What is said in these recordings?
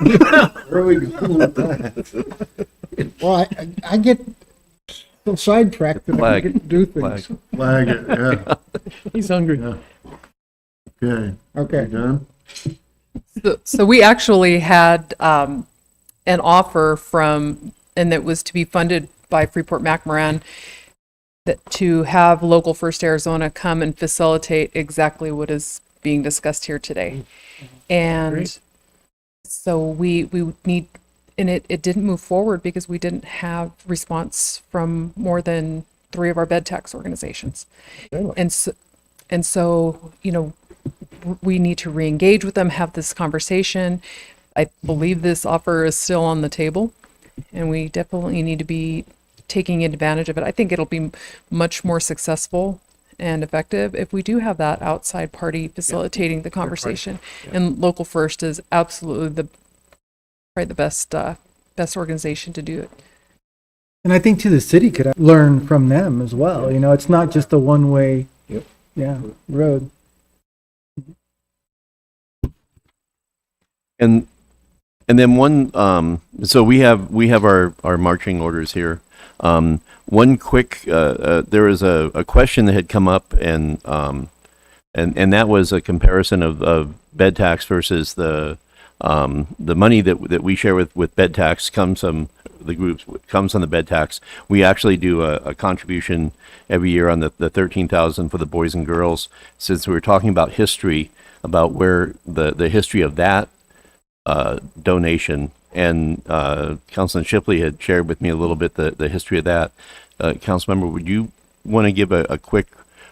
Where are we going with that? Well, I get so sidetracked that I Flag. get to do things. Flag. Flag it, yeah. He's hungry. Yeah. Okay. Okay. You done? So we actually had an offer from, and that was to be funded by Freeport McMoran, that to have Local First Arizona come and facilitate exactly what is being discussed here today. And Great. so we need, and it didn't move forward because we didn't have response from more than 3 of our bed tax organizations. Really? And so, you know, we need to re-engage with them, have this conversation. I believe this offer is still on the table, and we definitely need to be taking advantage of it. I think it'll be much more successful and effective if we do have that outside party facilitating the conversation. And Local First is absolutely probably the best organization to do it. And I think too, the city could learn from them as well. You know, it's not just a one-way, road. And then one, so we have our marching orders here. One quick, there was a question that had come up, and that was a comparison of bed tax versus the money that we share with bed tax comes from the groups, comes on the bed tax. We actually do a contribution every year on the 13,000 for the boys and girls. Since we were talking about history, about where the history of that donation, and Councilman Shipley had shared with me a little bit the history of that. Councilmember, would you want to give a quick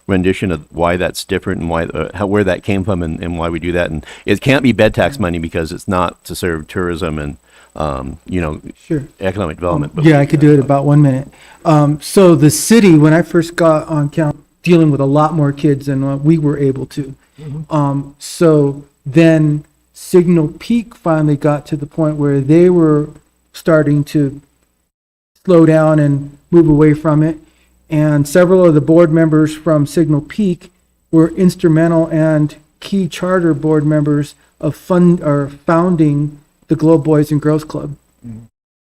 rendition of why that's different and why where that came from and why we do that? And it can't be bed tax money because it's not to serve tourism and Sure. economic development. But Yeah, I could do it about 1 minute. So the city, when I first got on count, dealing with a lot more kids than we were able to. So then Signal Peak finally got to the point where they were starting to slow down and move away from it. And several of the board members from Signal Peak were instrumental and key charter board members of founding the Globe Boys and Girls Club.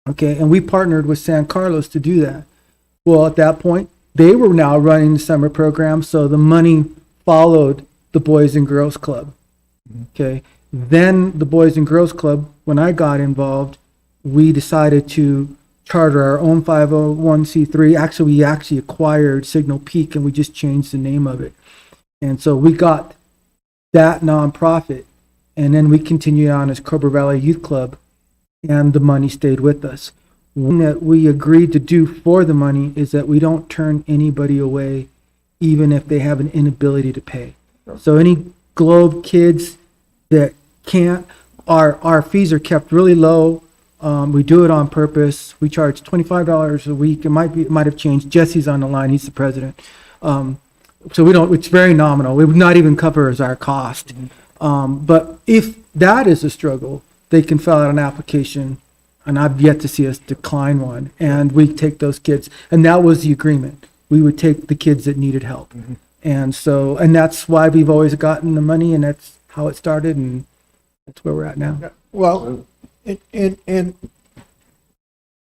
Okay, and we partnered with San Carlos to do that. Well, at that point, they were now running the summer program, so the money followed the Boys and Girls Club. Okay, then the Boys and Girls Club, when I got involved, we decided to charter our own 501c3. Actually, we actually acquired Signal Peak, and we just changed the name of it. And so we got that nonprofit, and then we continued on as Cobra Valley Youth Club, and the money stayed with us. One that we agreed to do for the money is that we don't turn anybody away, even if they have an inability to pay. So any Globe kids that can't, our fees are kept really low. We do it on purpose. We charge $25 a week. It might have changed. Jesse's on the line. He's the president. So we don't, it's very nominal. It would not even cover as our cost. But if that is a struggle, they can fill out an application, and I've yet to see us decline one. And we take those kids, and that was the agreement. We would take the kids that needed help. And so, and that's why we've always gotten the money, and that's how it started, and that's where we're at now. Well, in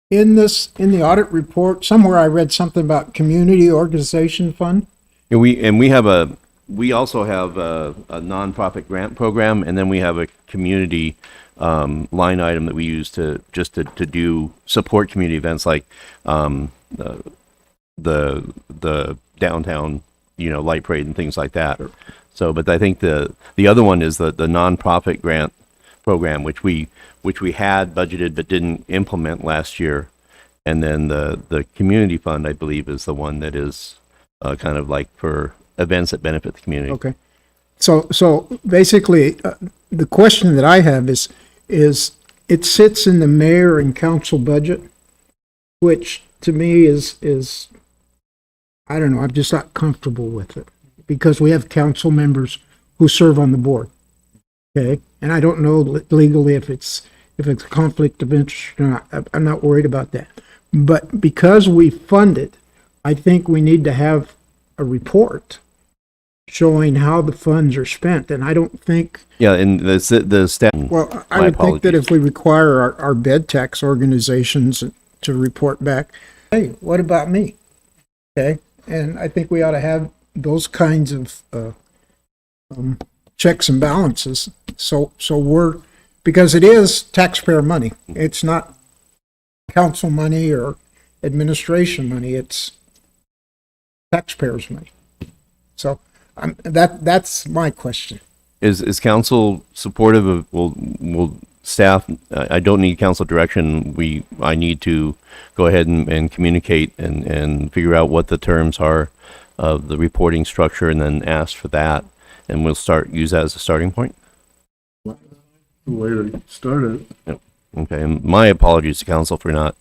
the audit report, somewhere I read something about community organization fund. And we also have a nonprofit grant program, and then we have a community line item that we use to do support community events like the downtown light parade and things like that. So, but I think the other one is the nonprofit grant program, which we had budgeted but didn't implement last year, and then the community fund, I believe, is the one that is kind of like for events that benefit the community. Okay. So basically, the question that I have is it sits in the mayor and council budget, which to me is I don't know, I'm just not comfortable with it because we have council members who serve on the board. Okay. And I don't know legally if it's a conflict of interest or not. I'm not worried about that. But because we fund it, I think we need to have a report showing how the funds are spent, and I don't think, Yeah, and the staff. well, I My would think that apologies. if we require our bed tax organizations to report back, hey, what about me? Okay, and I think we ought to have those kinds of checks and balances. So because it is taxpayer money. It's not council money or administration money. It's taxpayers' money. So that's my question. Is council supportive of, will staff, I don't need council direction. I need to go ahead and communicate and figure out what the terms are of the reporting structure and then ask for that. And we'll use that as a starting point. The way to start it. Okay, and my apologies to council for not,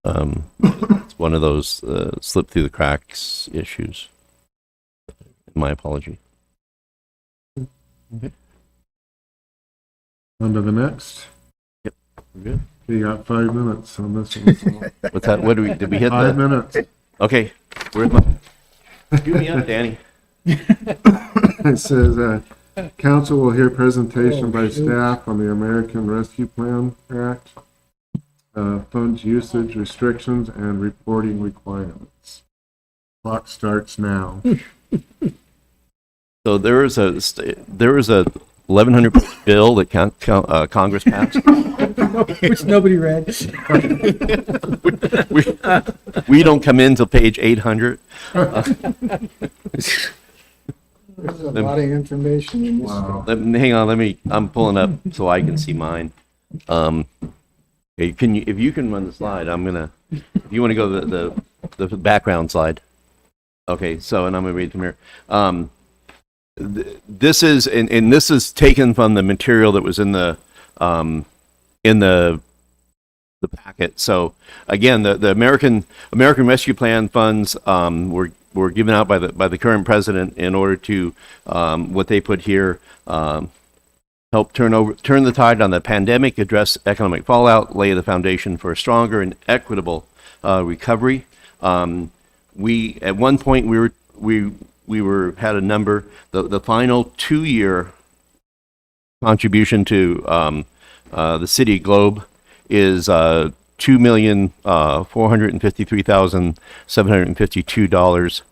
it's one of those slip through the cracks issues. My apology. On to the next. Yep. We're good. You got 5 minutes on this one. What's that? What did we hit 5 the? minutes. Okay. Where's my? Give me up, Danny. It says, council will hear presentation by staff on the American Rescue Plan Act, funds usage restrictions and reporting requirements. Clock starts now. So there is a 1,100 bill that Congress passed. Which nobody read. We don't come in till page 800. There's a lot of information in this. Wow. Hang on, I'm pulling up so I can see mine. If you can run the slide, if you want to go the background slide. Okay, so, and I'm gonna read from here. This is taken from the material that was in the packet. So again, the American Rescue Plan funds were given out by the current president in order to what they put here, help turn the tide on the pandemic, address economic fallout, lay the foundation for a stronger and equitable recovery. We at one point we had a number. The final 2-year contribution to the city Globe is $2,453,752.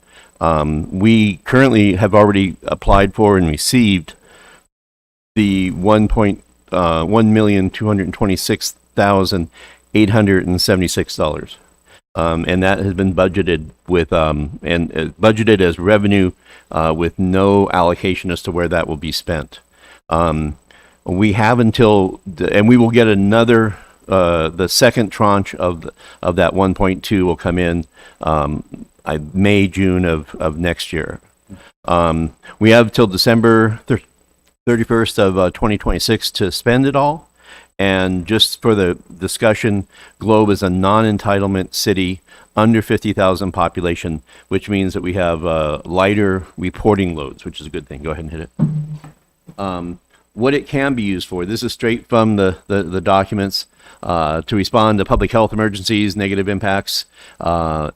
We currently have already applied for and received the $1,226,876. And that has been budgeted with budgeted as revenue with no allocation as to where that will be spent. We have until and we will get another the second tranche of that 1.2 will come in May, June of next year. We have till December 31st of 2026 to spend it all. And just for the discussion, Globe is a non-entitlement city under 50,000 population, which means that we have lighter reporting loads, which is a good thing. Go ahead and hit it. What it can be used for, this is straight from the documents, to respond to public health emergencies, negative impacts,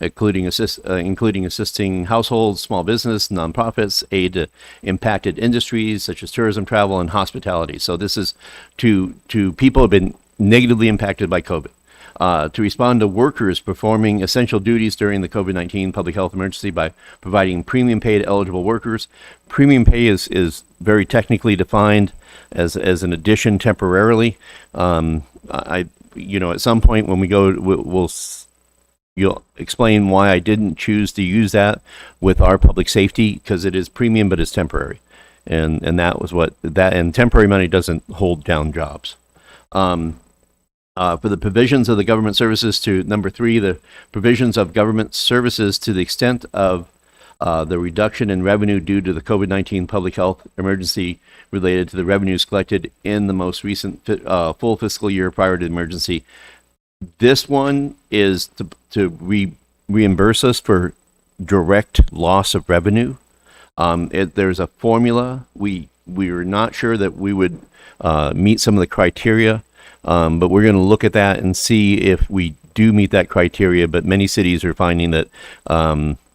including assisting households, small business, nonprofits, aid to impacted industries such as tourism, travel, and hospitality. So this is to people who have been negatively impacted by COVID. To respond to workers performing essential duties during the COVID-19 public health emergency by providing premium pay to eligible workers. Premium pay is very technically defined as an addition temporarily. At some point when we go, you'll explain why I didn't choose to use that with our public safety, because it is premium, but it's temporary. And that was and temporary money doesn't hold down jobs. For the provisions of the government services to number 3, the provisions of government services to the extent of the reduction in revenue due to the COVID-19 public health emergency related to the revenues collected in the most recent full fiscal year prior to the emergency. This one is to reimburse us for direct loss of revenue. There's a formula. We were not sure that we would meet some of the criteria But we're going to look at that and see if we do meet that criteria. But many cities are finding that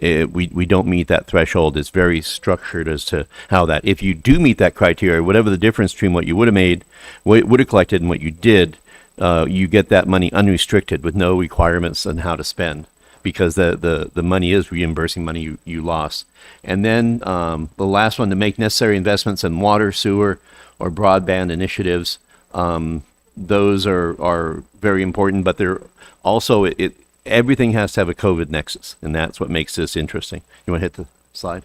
we don't meet that threshold. It's very structured as to how that. If you do meet that criteria, whatever the difference between what you would have made, what would have collected, and what you did, you get that money unrestricted with no requirements on how to spend, because the money is reimbursing money you lost. And then the last one, to make necessary investments in water, sewer, or broadband initiatives. Those are very important, but they're also, everything has to have a COVID nexus, and that's what makes this interesting. You want to hit the slide?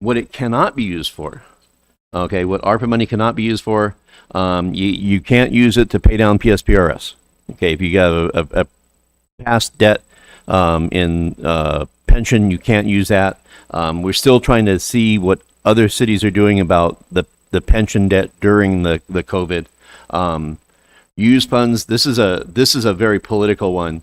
What it cannot be used for, okay, what ARPA money cannot be used for, you can't use it to pay down PSPRS. Okay, if you got a past debt in pension, you can't use that. We're still trying to see what other cities are doing about the pension debt during the COVID. Use funds. This is a very political one.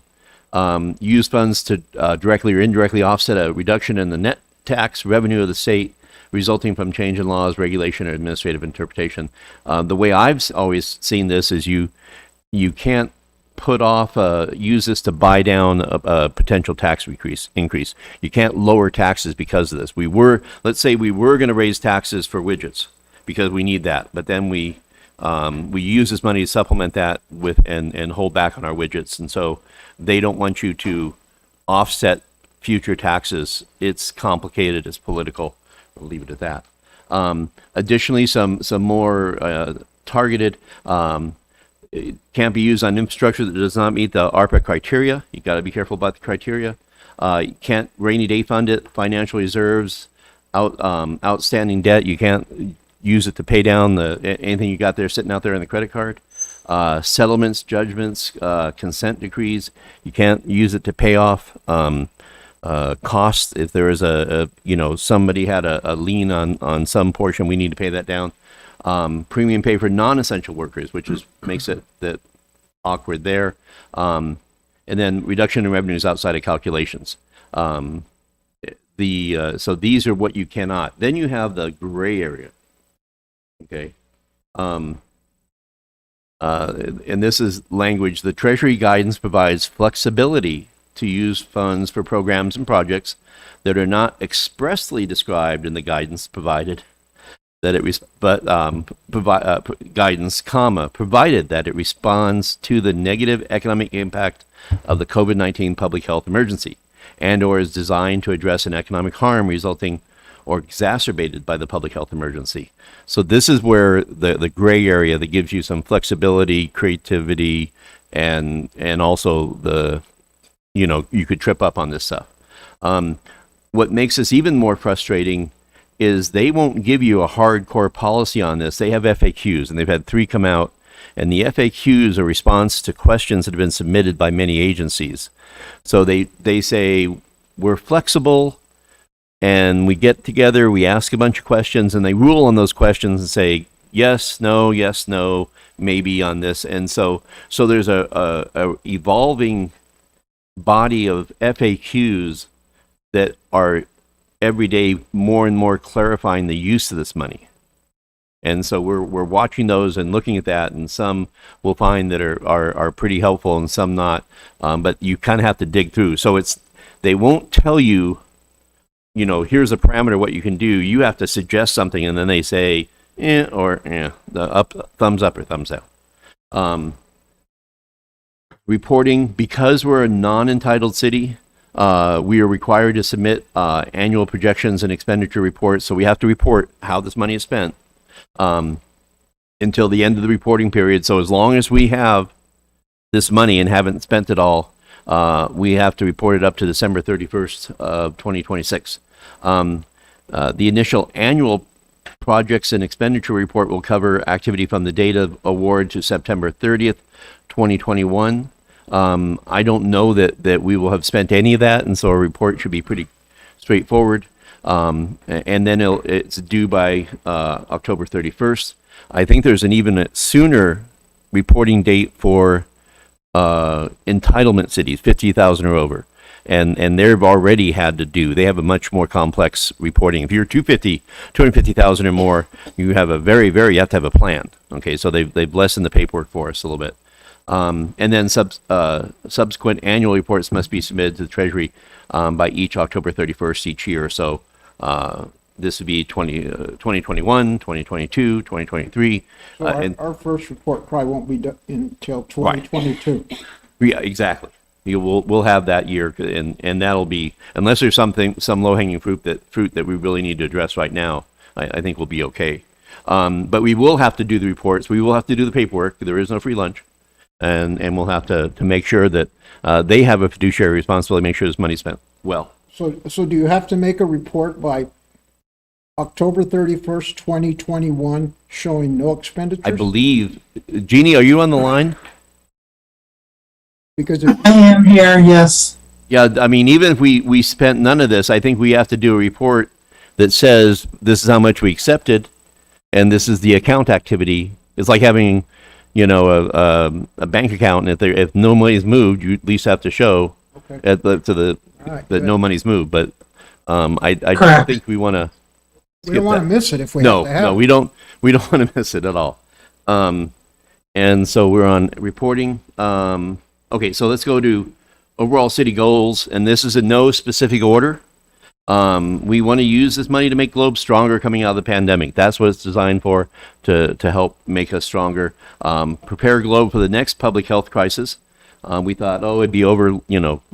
Use funds to directly or indirectly offset a reduction in the net tax revenue of the state resulting from change in laws, regulation, or administrative interpretation. The way I've always seen this is you can't put off, use this to buy down a potential tax increase. You can't lower taxes because of this. Let's say we were going to raise taxes for widgets because we need that, but then we use this money to supplement that with and hold back on our widgets, and so they don't want you to offset future taxes. It's complicated. It's political. We'll leave it at that. Additionally, some more targeted. It can't be used on infrastructure that does not meet the ARPA criteria. You got to be careful about the criteria. You can't rainy day fund it. Financial reserves, outstanding debt. You can't use it to pay down anything you got there sitting out there in the credit card. Settlements, judgments, consent decrees. You can't use it to pay off costs. If there is somebody had a lien on some portion, we need to pay that down. Premium pay for non-essential workers, which makes it that awkward there. And then reduction in revenues outside of calculations. So these are what you cannot. Then you have the gray area. Okay. And this is language. The Treasury guidance provides flexibility to use funds for programs and projects that are not expressly described in the guidance provided. Guidance, provided that it responds to the negative economic impact of the COVID-19 public health emergency, and or is designed to address an economic harm resulting or exacerbated by the public health emergency. So this is where the gray area that gives you some flexibility, creativity, and also you could trip up on this stuff. What makes this even more frustrating is they won't give you a hardcore policy on this. They have FAQs, and they've had 3 come out, and the FAQs are response to questions that have been submitted by many agencies. So they say, we're flexible, and we get together, we ask a bunch of questions, and they rule on those questions and say, yes, no, maybe on this. And so there's a evolving body of FAQs that are every day more and more clarifying the use of this money. And so we're watching those and looking at that, and some we'll find that are pretty helpful and some not. But you kind of have to dig through. So they won't tell you, here's a parameter what you can do. You have to suggest something, and then they say the thumbs up or thumbs down. Reporting, because we're a non-entitled city, we are required to submit annual projections and expenditure reports. So we have to report how this money is spent until the end of the reporting period. So as long as we have this money and haven't spent it all, we have to report it up to December 31st of 2026. The initial annual projects and expenditure report will cover activity from the date of award to September 30th, 2021. I don't know that we will have spent any of that, and so a report should be pretty straightforward. And then it's due by October 31st. I think there's an even sooner reporting date for entitlement cities, 50,000 or over. and they've already had to do. They have a much more complex reporting. If you're 250,000 or more, you have a you have to have a plan. Okay, so they've lessened the paperwork for us a little bit. And then subsequent annual reports must be submitted to the Treasury by each October 31st each year. So this would be 2021, 2022, 2023. So our first report probably won't be done until 2022. Yeah, exactly. We'll have that year, and that'll be, unless there's some low-hanging fruit that we really need to address right now, I think we'll be okay. But we will have to do the reports. We will have to do the paperwork. There is no free lunch. And we'll have to make sure that they have a fiduciary responsibility to make sure this money's spent well. So do you have to make a report by October 31st, 2021, showing no expenditures? I believe, Jeannie, are you on the line? Because I am here, yes. Yeah, I mean, even if we spent none of this, I think we have to do a report that says this is how much we accepted, and this is the account activity. It's like having, a bank account, and if no money's moved, you at least have to show Okay. that good. no money's moved. But I don't Correct. think we want to. we don't want to miss it if we No, have to have no, it. we don't want to miss it at all. And so we're on reporting. Okay, so let's go to overall city goals, and this is in no specific order. We want to use this money to make Globe stronger coming out of the pandemic. That's what it's designed for, to help make us stronger. Prepare Globe for the next public health crisis. We thought, it'd be over,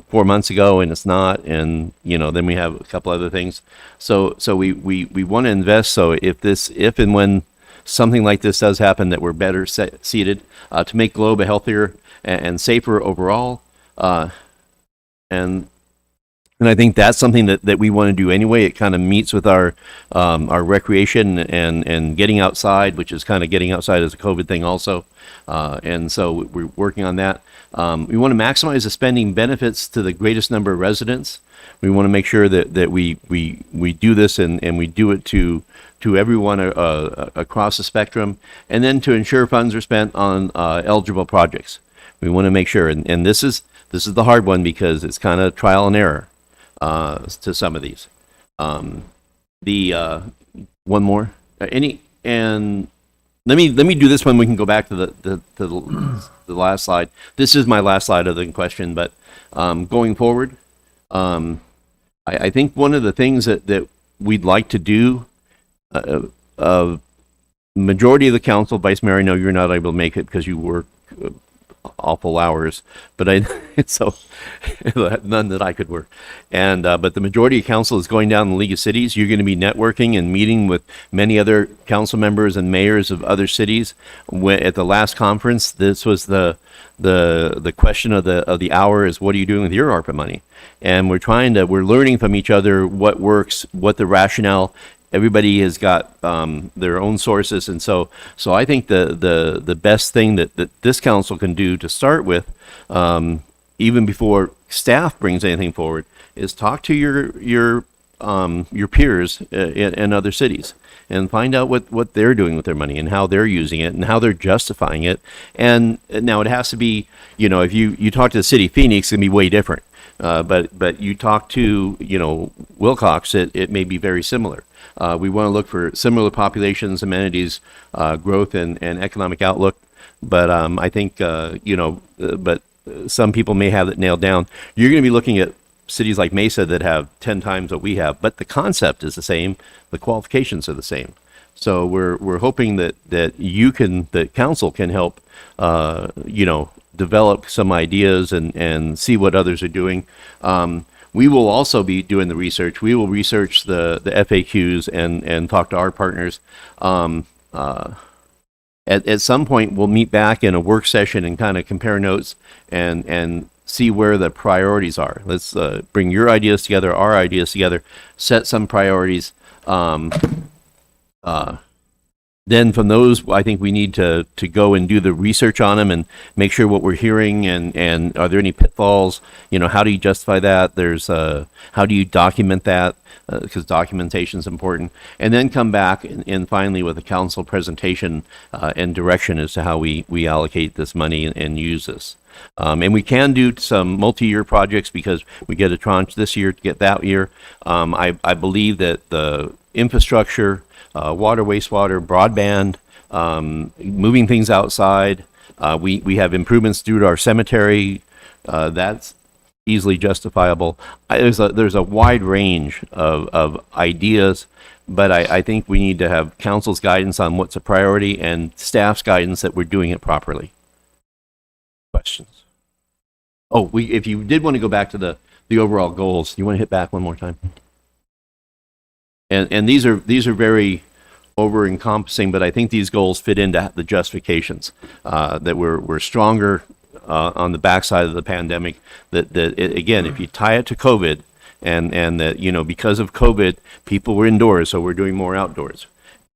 4 months ago, and it's not. And, then we have a couple other things. So we want to invest. So if and when something like this does happen, that we're better seated to make Globe a healthier and safer overall. And I think that's something that we want to do anyway. It kind of meets with our recreation and getting outside, which is kind of getting outside as a COVID thing also. And so we're working on that. We want to maximize the spending benefits to the greatest number of residents. We want to make sure that we do this and we do it to everyone across the spectrum, and then to ensure funds are spent on eligible projects. We want to make sure, and this is the hard one because it's kind of trial and error to some of these. One more. And let me do this one. We can go back to the last slide. This is my last slide of the question, but going forward, I think one of the things that we'd like to do, majority of the council, Vice Mayor, I know you're not able to make it because you work awful hours, but so none that I could work. And but the majority of council is going down the League of Cities. You're going to be networking and meeting with many other council members and mayors of other cities. At the last conference, this was the question of the hour is, what are you doing with your ARPA money? And we're learning from each other what works, what the rationale. Everybody has got their own sources, and so I think the best thing that this council can do to start with, even before staff brings anything forward, is talk to your peers in other cities and find out what they're doing with their money and how they're using it and how they're justifying it. And now it has to be, if you talk to the city of Phoenix, it's gonna be way different. But you talk to Wilcox, it may be very similar. We want to look for similar populations, amenities, growth, and economic outlook. But I think but some people may have it nailed down. You're going to be looking at cities like Mesa that have 10 times what we have, but the concept is the same. The qualifications are the same. So we're hoping that council can help develop some ideas and see what others are doing. We will also be doing the research. We will research the FAQs and talk to our partners. At some point, we'll meet back in a work session and kind of compare notes and see where the priorities are. Let's bring your ideas together, our ideas together, set some priorities. Then from those, I think we need to go and do the research on them and make sure what we're hearing and are there any pitfalls? You know, how do you justify that? How do you document that? Because documentation is important. And then come back and finally with a council presentation and direction as to how we allocate this money and use this. And we can do some multi-year projects because we get a tranche this year to get that year. I believe that the infrastructure, water, wastewater, broadband, moving things outside. We have improvements due to our cemetery. That's easily justifiable. There's a wide range of ideas, but I think we need to have council's guidance on what's a priority and staff's guidance that we're doing it properly. Questions? Oh, if you did want to go back to the overall goals, you want to hit back one more time? And these are very over encompassing, but I think these goals fit into the justifications that we're stronger on the backside of the pandemic. Again, if you tie it to COVID, and that because of COVID, people were indoors, so we're doing more outdoors.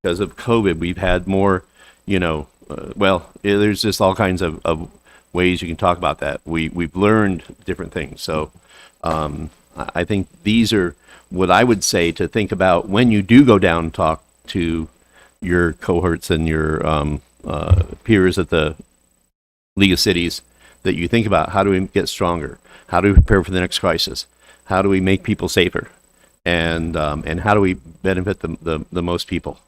Because of COVID, we've had more. There's just all kinds of ways you can talk about that. We've learned different things. So I think these are what I would say to think about when you do go down and talk to your cohorts and your peers at the League of Cities, that you think about how do we get stronger? How do we prepare for the next crisis? How do we make people safer? And how do we benefit the most people?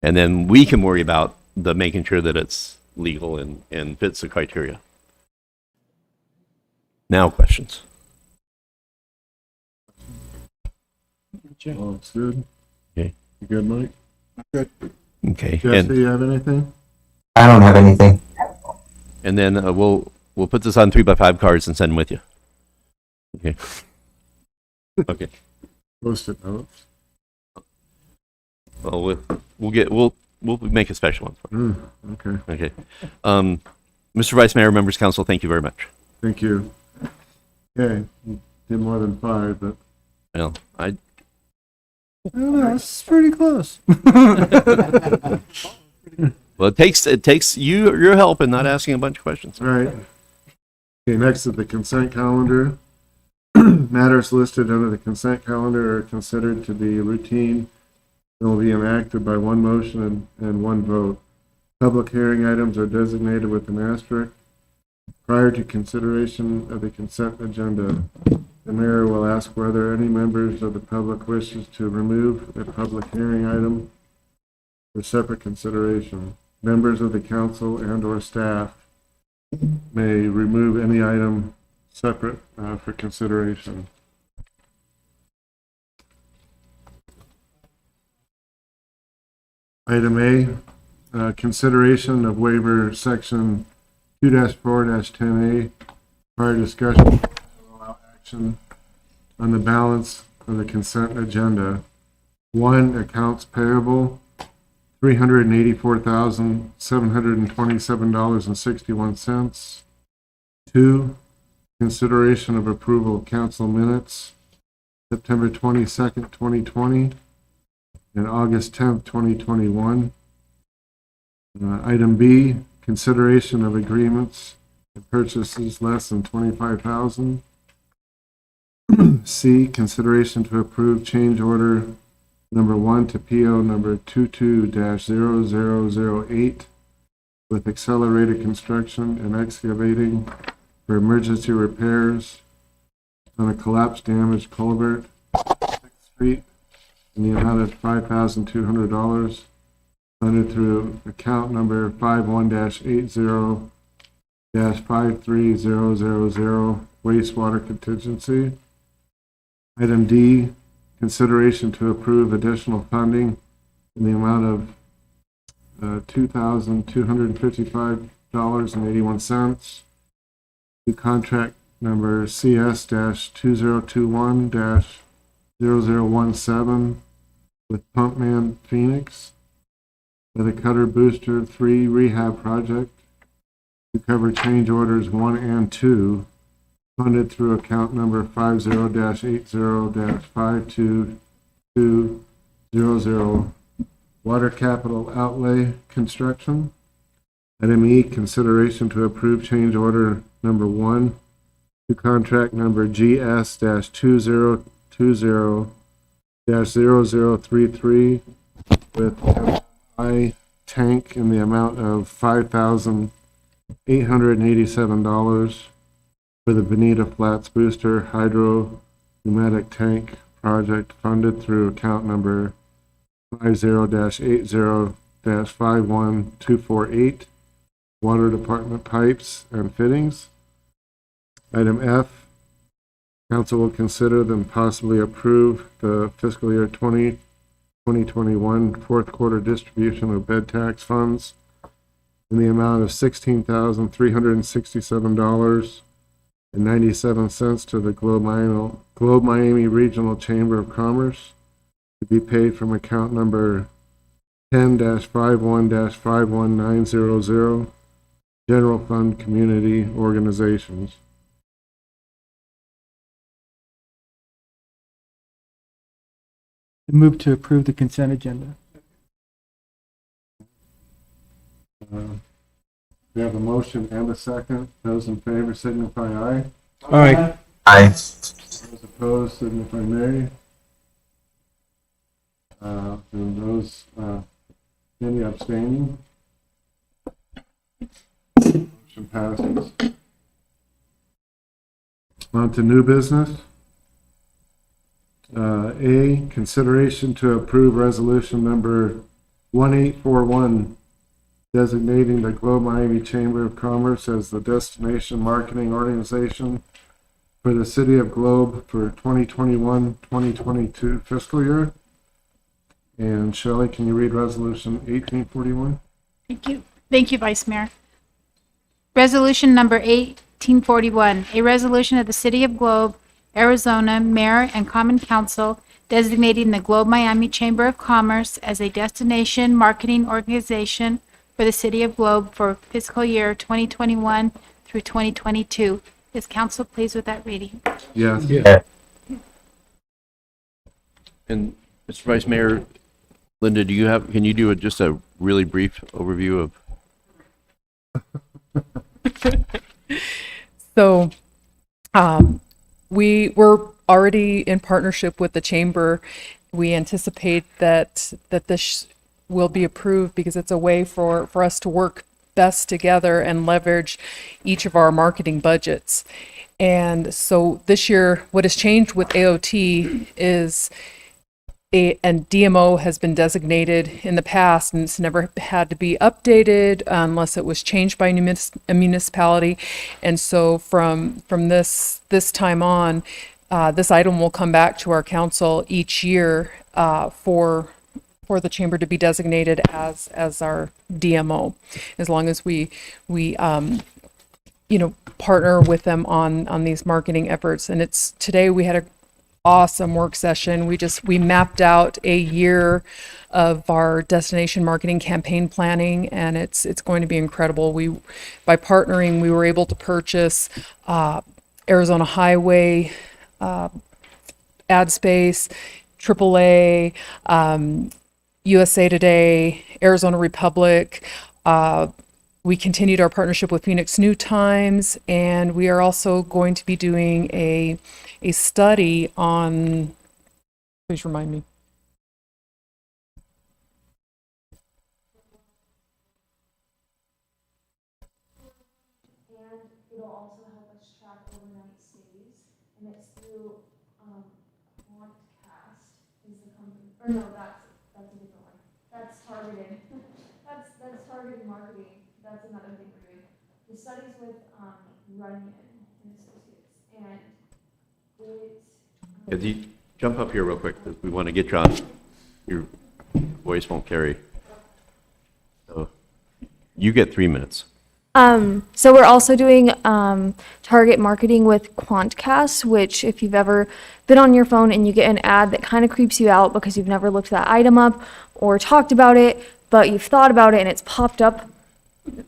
And then we can worry about the making sure that it's legal and fits the criteria. Now questions. Oh, it's good. Okay. You good, Mike? Okay. Jesse, you have anything? I don't have anything. And then we'll put this on 3x5 cards and send them with you. Okay. Okay. Post-it notes. Well, we'll make a special one for you. Okay, Okay. Mr. Vice Mayor, members of council, thank you very much. thank you. Okay, you did more than 5, but Well, That's pretty close. it takes your help in not asking a bunch of questions. all right. Okay, next is the consent calendar. Matters listed under the consent calendar are considered to be routine and will be enacted by one motion and one vote. Public hearing items are designated with an asterisk. Prior to consideration of the consent agenda, the mayor will ask whether any members of the public wishes to remove a public hearing item for separate consideration. Members of the council and/or staff may remove any item separate for consideration. Item A, consideration of waiver section 2-4-10A. Prior discussion to allow action on the balance of the consent agenda. 1, accounts payable, $384,727.61. 2, consideration of approval of council minutes, September 22nd, 2020, and August 10th, 2021. Item B, consideration of agreements and purchases less than $25,000. C, consideration to approve change order number 1 to PO number 22-0008 with Accelerated Construction and Excavating for emergency repairs on a collapsed damaged culvert, 6th Street, in the amount of $5,200, funded through account number 51-80-53000 wastewater contingency. Item D, consideration to approve additional funding in the amount of $2,255.81 to contract number CS-2021-0017 with Pumpman Phoenix for the Cutter Booster 3 rehab project to cover change orders 1 and 2, funded through account number 50-80-52200 water capital outlay construction. Item E, consideration to approve change order number 1 to contract number GS-2020-0033 with I tank in the amount of $5,887 for the Bonita Flats Booster Hydro Pneumatic Tank project funded through account number 50-80-51248, Water Department pipes and fittings. Item F, council will consider and possibly approve the fiscal year 2021 fourth quarter distribution of bed tax funds in the amount of $16,367.97 to the Globe Miami Regional Chamber of Commerce to be paid from account number 10-51-51900, General Fund Community Organizations. Move to approve the consent agenda. We have a motion and a second. Those in favor signify aye. Aye. Aye. Those opposed signify nay. And those, any abstaining? Motion passes. On to new business. A, consideration to approve resolution number 1841, designating the Globe Miami Chamber of Commerce as the destination marketing organization for the City of Globe for 2021-2022 fiscal year. And Shelley, can you read resolution 1841? Thank you. Thank you, Vice Mayor. Resolution number 1841, a resolution of the City of Globe, Arizona, Mayor and Common Council designating the Globe Miami Chamber of Commerce as a destination marketing organization for the City of Globe for fiscal year 2021 through 2022. Is council pleased with that reading? Yes. Yeah. And Mr. Vice Mayor, Linda, can you do just a really brief overview of? So, we were already in partnership with the chamber. We anticipate that this will be approved because it's a way for us to work best together and leverage each of our marketing budgets. And so this year, what has changed with AOT is and DMO has been designated in the past, and it's never had to be updated unless it was changed by a municipality. And so from this time on, this item will come back to our council each year for the chamber to be designated as our DMO, as long as we partner with them on these marketing efforts. And today we had a awesome work session. We mapped out a year of our destination marketing campaign planning, and it's going to be incredible. By partnering, we were able to purchase Arizona Highway ad space, AAA, USA Today, Arizona Republic. We continued our partnership with Phoenix New Times, and we are also going to be doing a study on, please remind me. And it'll also help us track overnight stays, and it's through, Quantcast is the company, or no, that's a different one. That's targeted, that's targeted marketing, that's another thing we're doing. The study's with, Runyon and Associates, and Could you jump up here real quick? 'Cause we want to get you on. Your voice won't carry. So you get 3 minutes. So we're also doing target marketing with Quantcast, which if you've ever been on your phone and you get an ad that kind of creeps you out because you've never looked that item up or talked about it, but you've thought about it and it's popped up,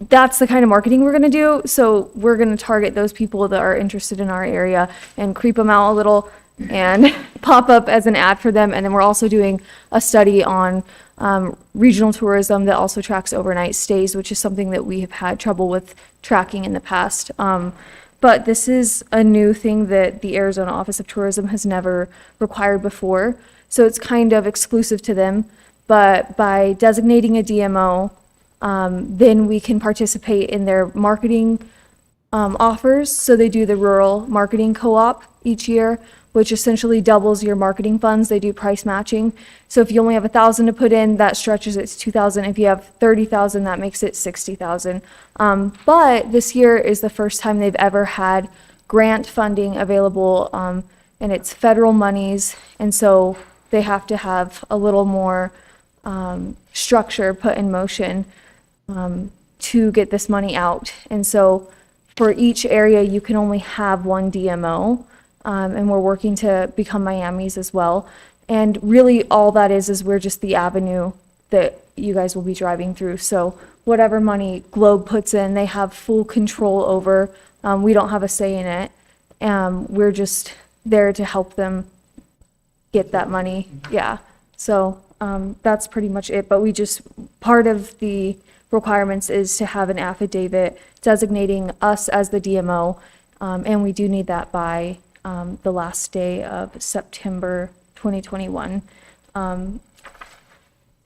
that's the kind of marketing we're going to do. So we're going to target those people that are interested in our area and creep them out a little and pop up as an ad for them. And then we're also doing a study on regional tourism that also tracks overnight stays, which is something that we have had trouble with tracking in the past. But this is a new thing that the Arizona Office of Tourism has never required before. So it's kind of exclusive to them. But by designating a DMO, then we can participate in their marketing offers. So they do the rural marketing co-op each year, which essentially doubles your marketing funds. They do price matching. So if you only have 1,000 to put in, that stretches it to 2,000. If you have 30,000, that makes it 60,000. But this year is the first time they've ever had grant funding available, and it's federal monies. And so they have to have a little more structure put in motion to get this money out. And so for each area, you can only have one DMO. And we're working to become Miami's as well. And really all that is we're just the avenue that you guys will be driving through. So whatever money Globe puts in, they have full control over. We don't have a say in it. We're just there to help them get that money. Yeah. So that's pretty much it. But part of the requirements is to have an affidavit designating us as the DMO. And we do need that by the last day of September 2021.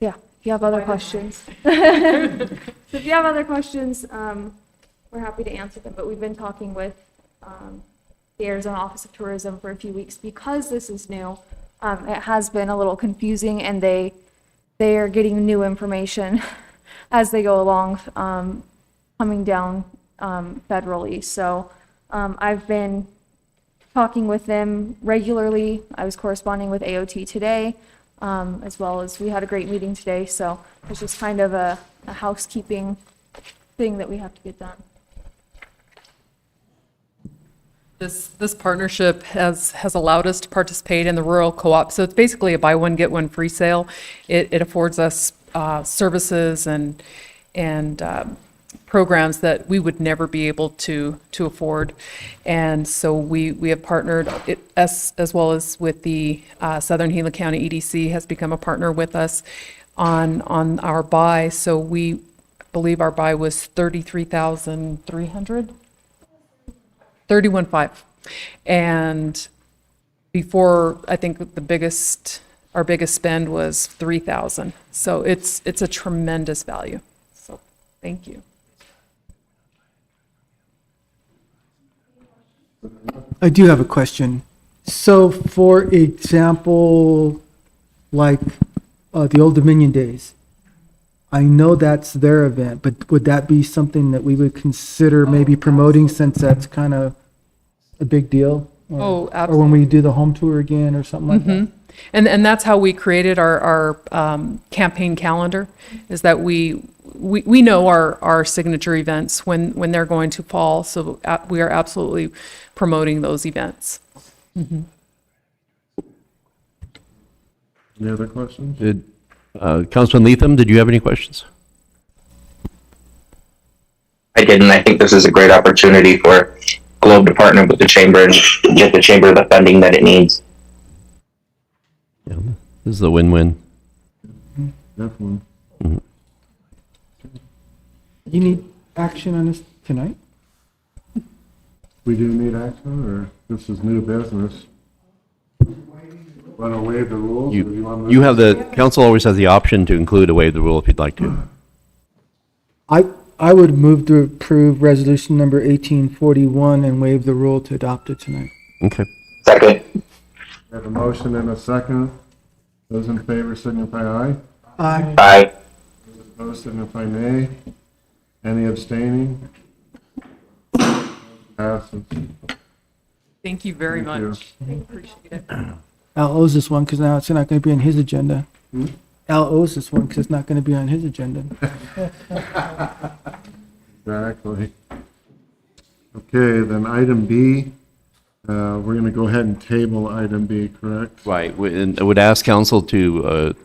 Yeah, if you have other questions. So if you have other questions, we're happy to answer them. But we've been talking with the Arizona Office of Tourism for a few weeks because this is new. It has been a little confusing, and they are getting new information as they go along, coming down federally. So I've been talking with them regularly. I was corresponding with AOT today, as well as we had a great meeting today. So it's just kind of a housekeeping thing that we have to get done. This partnership has allowed us to participate in the rural co-op. So it's basically a buy one, get one free sale. It affords us services and programs that we would never be able to afford. And so we have partnered, as well as with the Southern Gila County EDC has become a partner with us on our buy. So we believe our buy was 33,300, 31.5. And before, I think our biggest spend was 3,000. So it's a tremendous value. So thank you. I do have a question. So for example, like the Old Dominion Days, I know that's their event, but would that be something that we would consider maybe promoting since that's kind of a big deal? Or, Oh, Or when we do the home tour again or something like that? And that's how we created our campaign calendar, is that we know our signature events when they're going to fall, so we are absolutely promoting those events. Any other questions? Councilman Leatham, did you have any questions? I didn't. I think this is a great opportunity for Globe to partner with the chamber and get the chamber the funding that it needs. Yeah, this is a win-win. Definitely. You need action on this tonight? We do need action, or this is new business? Want to waive the rules? or do want You have council always has the option to include a waive the rule if you'd like to. I would move to approve resolution number 1841 and waive the rule to adopt it tonight. Okay. Second. We have a motion and a second. Those in favor signify aye. Aye. Aye. Opposed signify nay. Any abstaining? Passes. Thank you very Thank you. much. I appreciate it. Al owes this one because now it's not going to be on his agenda. Al owes this one because it's not going to be on his agenda. Exactly. Okay, then item B, we're going to go ahead and table item B, correct? Right, and I would ask council to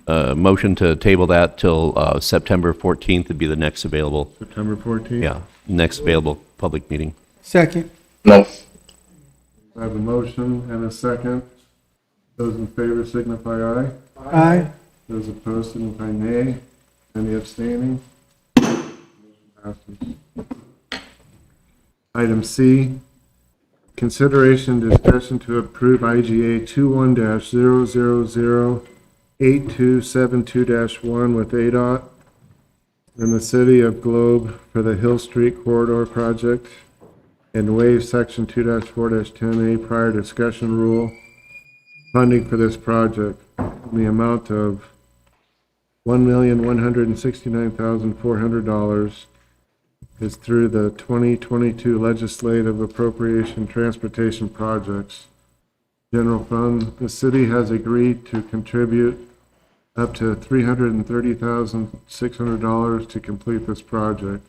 motion to table that till September 14th would be the next available, September 14th? next available public meeting. Second. No. I have a motion and a second. Those in favor signify aye. Aye. Those opposed signify nay. Any abstaining? Motion passes. Item C, consideration discussion to approve IGA 21-0008272-1 with ADOT in the city of Globe for the Hill Street Corridor Project and waive section 2-4-10A prior discussion rule. Funding for this project in the amount of $1,169,400 is through the 2022 Legislative Appropriation Transportation Projects General Fund. The city has agreed to contribute up to $330,600 to complete this project.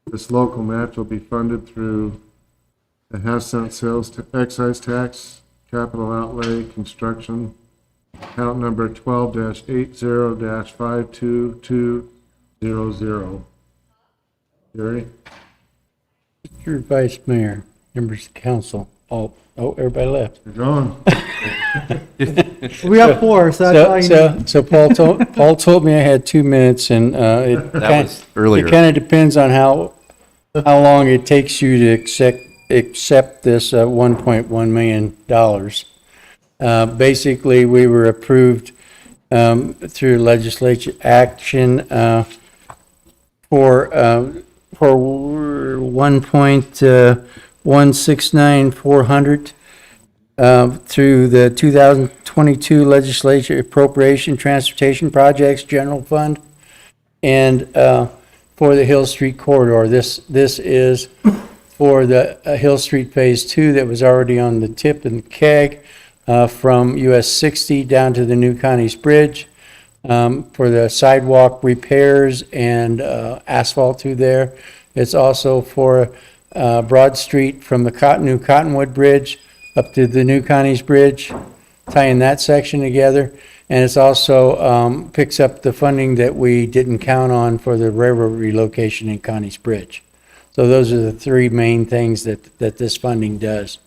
This local match will be funded through a half-cent sales excise tax, capital outlay, construction, account number 12-80-52200. Jerry? Mr. Vice Mayor, members of council, everybody left. You're gone. We have four, so that's all you need. So Paul told me I had 2 minutes, and it That was earlier. It kind of depends on how long it takes you to accept this $1.1 million. Basically, we were approved through legislature action for 1.169400 through the 2022 Legislature Appropriation Transportation Projects General Fund and for the Hill Street Corridor. This is for the Hill Street Phase 2 that was already on the tip and the keg from US 60 down to the New Connie's Bridge. For the sidewalk repairs and asphalt through there. It's also for Broad Street from the New Cottonwood Bridge up to the New Connie's Bridge, tying that section together. And it's also picks up the funding that we didn't count on for the railroad relocation in Connie's Bridge. So those are the three main things that this funding does.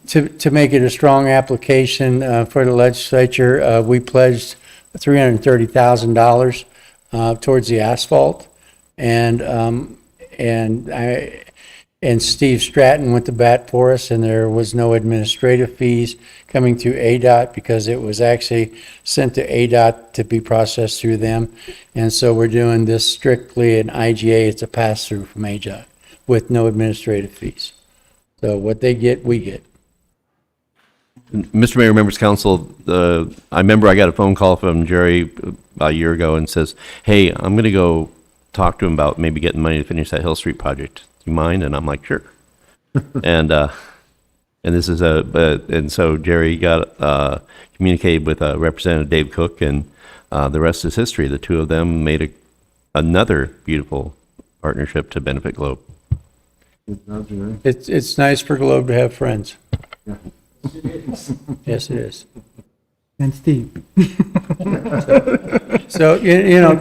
To make it a strong application for the legislature, we pledged $330,000 towards the asphalt, and Steve Stratton went to bat for us, and there was no administrative fees coming through ADOT because it was actually sent to ADOT to be processed through them, and so we're doing this strictly in IGA. It's a pass-through from ADOT with no administrative fees. So what they get, we get. Mr. Mayor, members of council, I remember I got a phone call from Jerry about a year ago and says, hey, I'm going to go talk to him about maybe getting money to finish that Hill Street project. Do you mind? And I'm like, sure. and this is and so Jerry got communicated with Representative Dave Cook, and the rest is history. The two of them made another beautiful partnership to benefit Globe. Good job, Jerry. It's nice for Globe to have friends. Yeah. Yes, it is. And Steve. So, you know,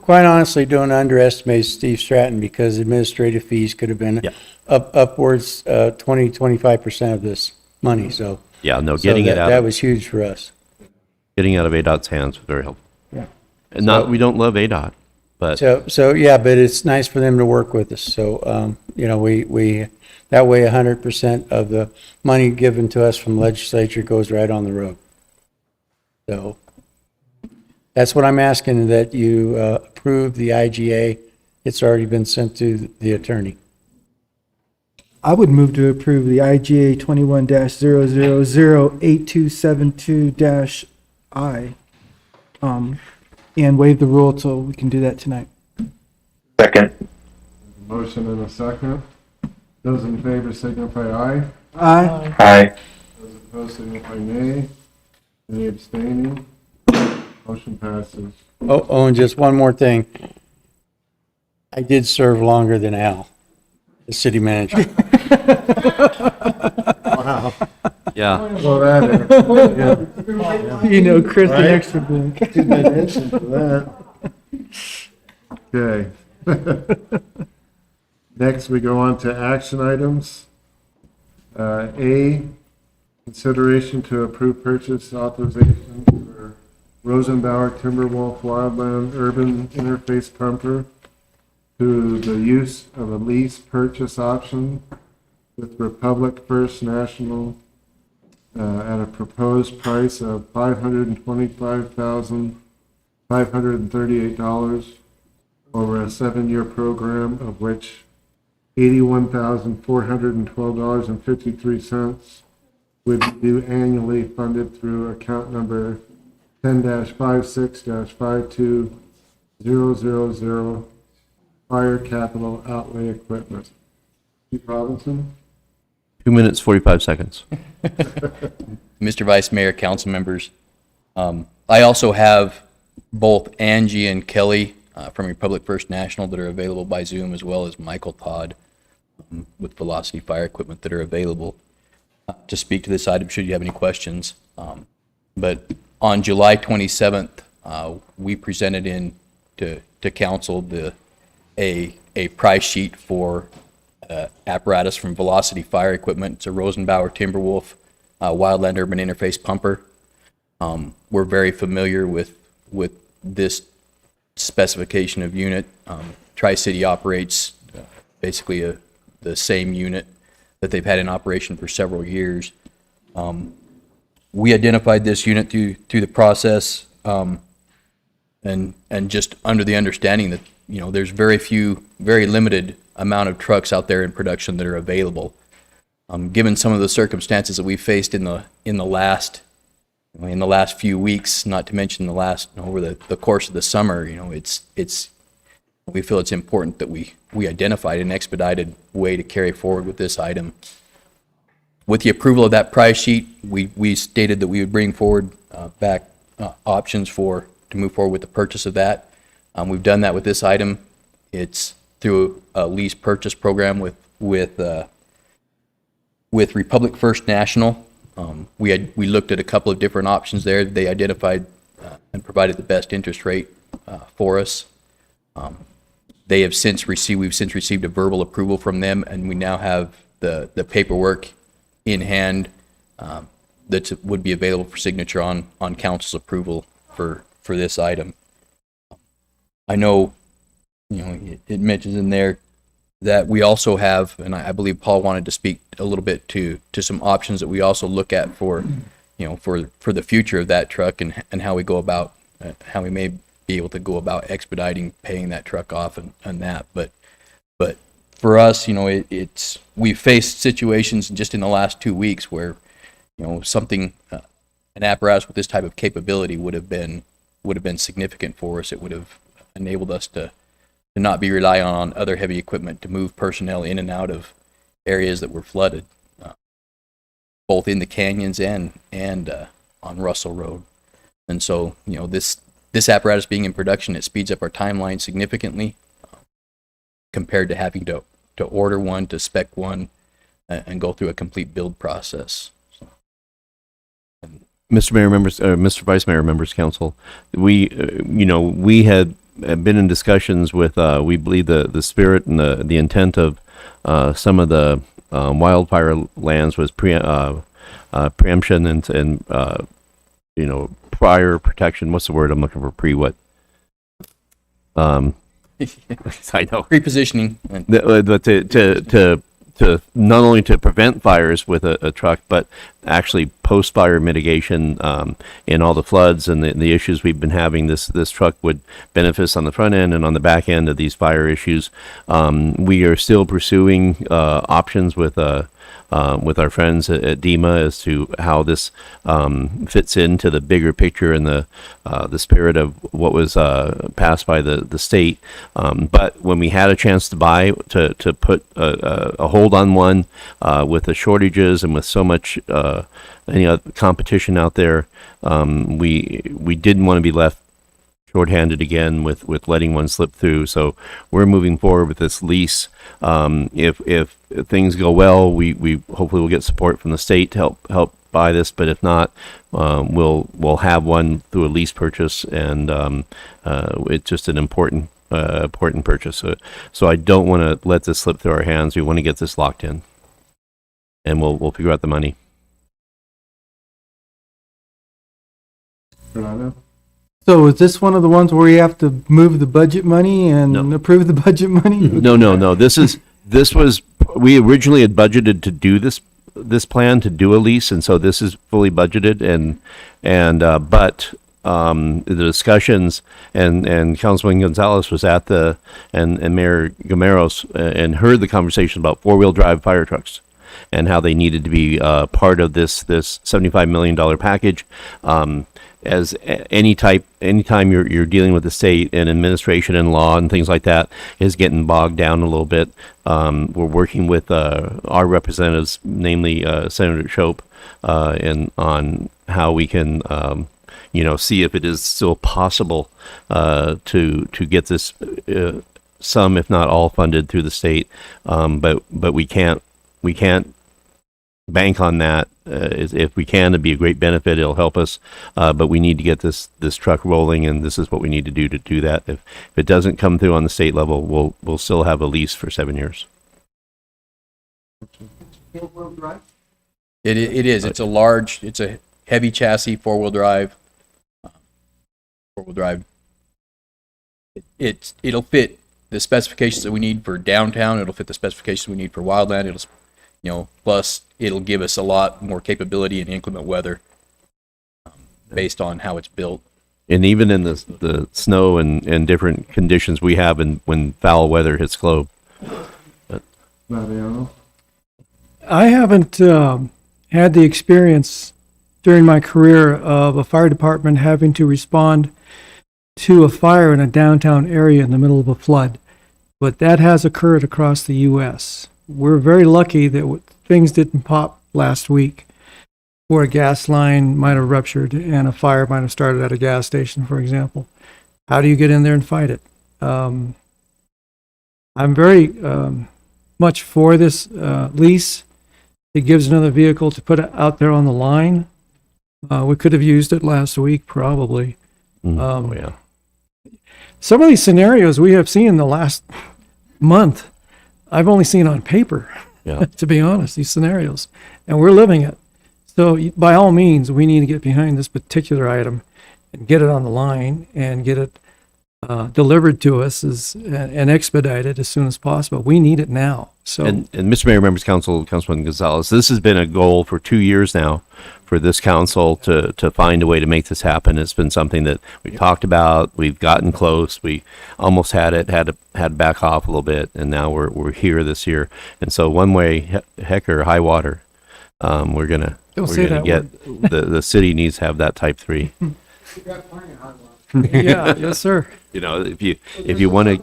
quite honestly, don't underestimate Steve Stratton because administrative fees could have been Yeah. upwards 20-25% of this money. So Yeah, no, so getting it out. that was huge for us. Getting out of ADOT's hands was very helpful. Yeah. And not, we don't love ADOT, but So yeah, but it's nice for them to work with us. So, you know, we that way 100% of the money given to us from legislature goes right on the road. So that's what I'm asking, that you approve the IGA. It's already been sent to the attorney. I would move to approve the IGA 21-0008272-I and waive the rule so we can do that tonight. Second. Motion and a second. Those in favor signify aye. Aye. Aye. Those opposed signify nay. Any abstaining? Motion passes. Oh, and just one more thing. I did serve longer than Al, the city manager. Wow. yeah. Well, that is. You know, Chris, an Right. extra blank. Yeah. Good mention for that. Okay. Next, we go on to action items. A, consideration to approve purchase authorization for Rosenbauer Timberwolf Wildland Urban Interface Pumper to the use of a lease purchase option with Republic First National at a proposed price of $525,538 over a 7-year program, of which $81,412.53 would be due annually, funded through account number 10-56-52000 Fire Capital Outlay Equipment. Chief Robinson? 2 minutes, 45 seconds. Mr. Vice Mayor, council members. I also have both Angie and Kelly from Republic First National that are available by Zoom, as well as Michael Todd with Velocity Fire Equipment that are available to speak to this item should you have any questions. But on July 27th, we presented in to council a price sheet for apparatus from Velocity Fire Equipment. It's a Rosenbauer Timberwolf Wildland Urban Interface Pumper. We're very familiar with this specification of unit. Tri-City operates basically the same unit that they've had in operation for several years. We identified this unit through the process, and just under the understanding that, you know, there's very limited amount of trucks out there in production that are available. Given some of the circumstances that we've faced in the last few weeks, not to mention over the course of the summer, you know, we feel it's important that we identified an expedited way to carry forward with this item. With the approval of that price sheet, we stated that we would bring forward options to move forward with the purchase of that. We've done that with this item. It's through a lease purchase program with Republic First National. We looked at a couple of different options there. They identified and provided the best interest rate for us. We've since received a verbal approval from them, and we now have the paperwork in hand that would be available for signature on council's approval for this item. I know, you know, it mentions in there that we also have, and I believe Paul wanted to speak a little bit to some options that we also look at for, you know, for the future of that truck and how we go about, how we may be able to go about expediting paying that truck off and that. But for us, you know, we've faced situations just in the last 2 weeks where, you know, something, an apparatus with this type of capability would have been significant for us. It would have enabled us to not be relying on other heavy equipment to move personnel in and out of areas that were flooded, both in the canyons and on Russell Road. And so, you know, this apparatus being in production, it speeds up our timeline significantly compared to having to order one, to spec one, and go through a complete build process. Mr. Mayor, members, Mr. Vice Mayor, members, council, we had been in discussions with, we believe the spirit and the intent of some of the wildfire lands was preemption and prior protection. What's the word I'm looking for? What? I know. Repositioning. But to not only to prevent fires with a truck, but actually post-fire mitigation in all the floods and the issues we've been having. This truck would benefit us on the front end and on the back end of these fire issues. We are still pursuing options with our friends at DEMA as to how this fits into the bigger picture and the spirit of what was passed by the state. But when we had a chance to put a hold on one with the shortages and with so much competition out there, we didn't want to be left shorthanded again with letting one slip through. So we're moving forward with this lease. If things go well, we hopefully will get support from the state to help buy this. But if not, we'll have one through a lease purchase, and it's just an important purchase. So I don't want to let this slip through our hands. We want to get this locked in. and we'll figure out the money. Fernando? So is this one of the ones where you have to move the budget money and No. approve the budget money? No. This was, we originally had budgeted to do this plan, to do a lease, and so this is fully budgeted, but the discussions, and Councilman Gonzalez was at and Mayor Gameros, and heard the conversation about four-wheel drive fire trucks and how they needed to be part of this $75 million package. Anytime you're dealing with the state and administration and law and things like that is getting bogged down a little bit. We're working with our representatives, namely Senator Shope, and on how we can see if it is still possible to get this some, if not all, funded through the state. But we can't bank on that. If we can, it'd be a great benefit. It'll help us, but we need to get this truck rolling, and this is what we need to do that. If it doesn't come through on the state level, we'll still have a lease for 7 years. It is. It's a heavy chassis, four-wheel drive. It'll fit the specifications that we need for downtown. It'll fit the specifications we need for wildland. Plus it'll give us a lot more capability in inclement weather based on how it's built. And even in the snow and different conditions we have when foul weather hits Globe. Mariano? I haven't had the experience during my career of a fire department having to respond to a fire in a downtown area in the middle of a flood, but that has occurred across the U.S. We're very lucky that things didn't pop last week, where a gas line might have ruptured and a fire might have started at a gas station, for example. How do you get in there and fight it? I'm very much for this lease. It gives another vehicle to put out there on the line. We could have used it last week, probably. Yeah. Some of these scenarios we have seen in the last month, I've only seen on paper, Yeah. to be honest, these scenarios, and we're living it. So by all means, we need to get behind this particular item and get it on the line and get it delivered to us and expedited as soon as possible. We need it now. So And Mr. Mayor, members of council, Councilman Gonzalez, this has been a goal for 2 years now for this council to find a way to make this happen. It's been something that we talked about. We've gotten close. We almost had to back off a little bit, and now we're here this year. And so one way, heck or high water, we're gonna get the city needs to have that type 3. yeah, yes, sir. If you want to.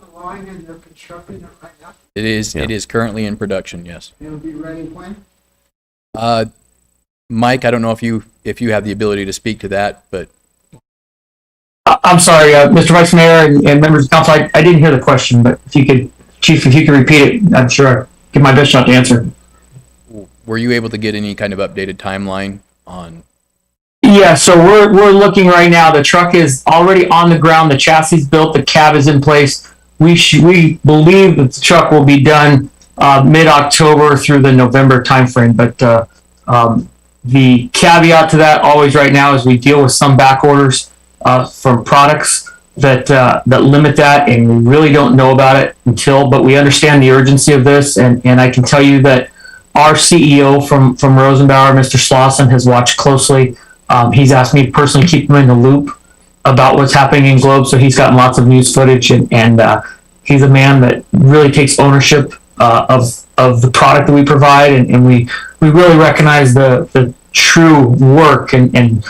It is. Yeah. It is currently in production. Yes. It'll be ready when? Mike, I don't know if you have the ability to speak to that, but I'm sorry, Mr. Vice Mayor and members of council, I didn't hear the question, but Chief, if you could repeat it, I'm sure I'll give my best shot to answer. were you able to get any kind of updated timeline on? Yeah, so we're looking right now. The truck is already on the ground. The chassis is built. The cab is in place. We believe that the truck will be done mid-October through the November timeframe. But the caveat to that always right now is we deal with some back orders from products that limit that, and we really don't know about it until. But we understand the urgency of this, and I can tell you that our CEO from Rosenbauer, Mr. Slauson, has watched closely. He's asked me to personally keep him in the loop about what's happening in Globe, so he's gotten lots of news footage, and he's a man that really takes ownership of the product that we provide, and we really recognize the true work and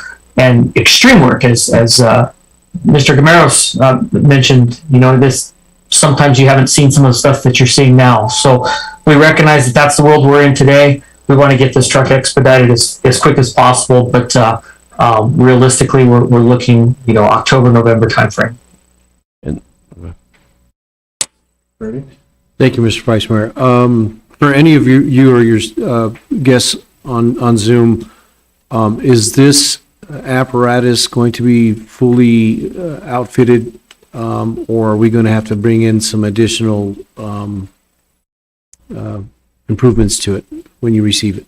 extreme work, as Mr. Gameros mentioned. This sometimes you haven't seen some of the stuff that you're seeing now, so we recognize that that's the world we're in today. We want to get this truck expedited as quick as possible, but realistically, we're looking, October, November timeframe. Ready? Thank you, Mr. Vice Mayor. For any of you or your guests on Zoom, is this apparatus going to be fully outfitted, or are we going to have to bring in some additional improvements to it when you receive it?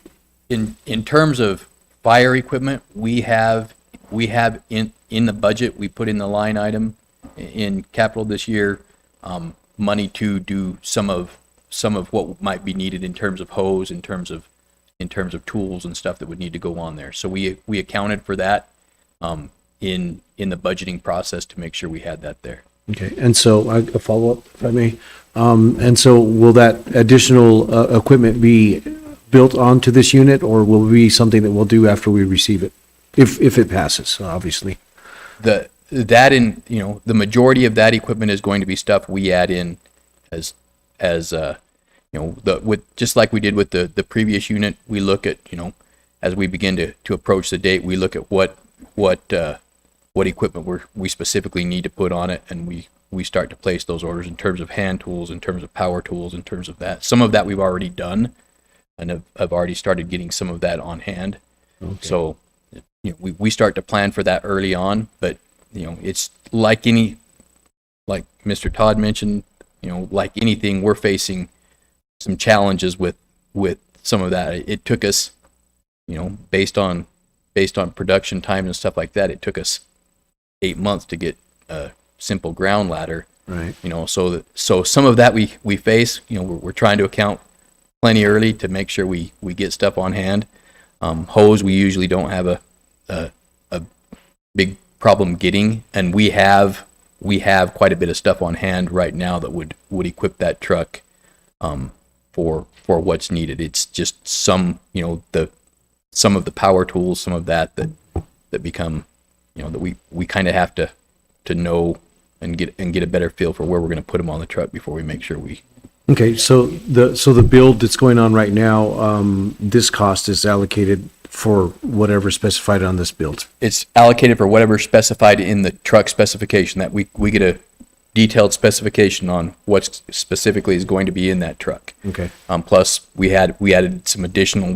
in terms of fire equipment, we have in the budget, we put in the line item in capital this year, money to do some of what might be needed in terms of hose, in terms of tools and stuff that would need to go on there. So we accounted for that in the budgeting process to make sure we had that there. Okay, and so a follow-up, if I may. And so will that additional equipment be built onto this unit, or will it be something that we'll do after we receive it? If it passes, obviously. The majority of that equipment is going to be stuff we add in as just like we did with the previous unit. We look at, as we begin to approach the date, we look at what equipment we specifically need to put on it, and we start to place those orders in terms of hand tools, in terms of power tools, in terms of that. Some of that we've already done, and have already started getting some of that on hand. Okay. So, we start to plan for that early on, but it's like Mr. Todd mentioned, like anything, we're facing some challenges with some of that. It took us, based on production time and stuff like that, it took us 8 months to get a simple ground ladder. Right. So some of that we face, we're trying to account plenty early to make sure we get stuff on hand. Hose, we usually don't have a big problem getting, and we have quite a bit of stuff on hand right now that would equip that truck for what's needed. It's just some of the power tools, some of that become, that we kind of have to know and get a better feel for where we're going to put them on the truck before we make sure we. Okay, so the build that's going on right now, this cost is allocated for whatever specified on this build. It's allocated for whatever specified in the truck specification, that we get a detailed specification on what specifically is going to be in that truck. Okay. Plus we added some additional,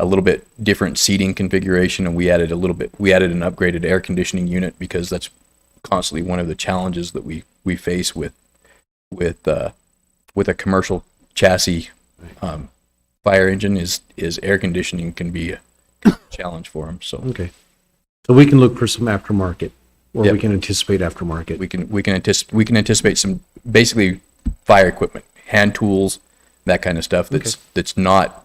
a little bit different seating configuration, and we added an upgraded air conditioning unit, because that's constantly one of the challenges that we face with a commercial chassis fire engine is air conditioning can be a challenge for them. So Okay. So we can look for some aftermarket, or Yep. we can anticipate aftermarket. we can anticipate some basically fire equipment, hand tools, that kind of stuff that's not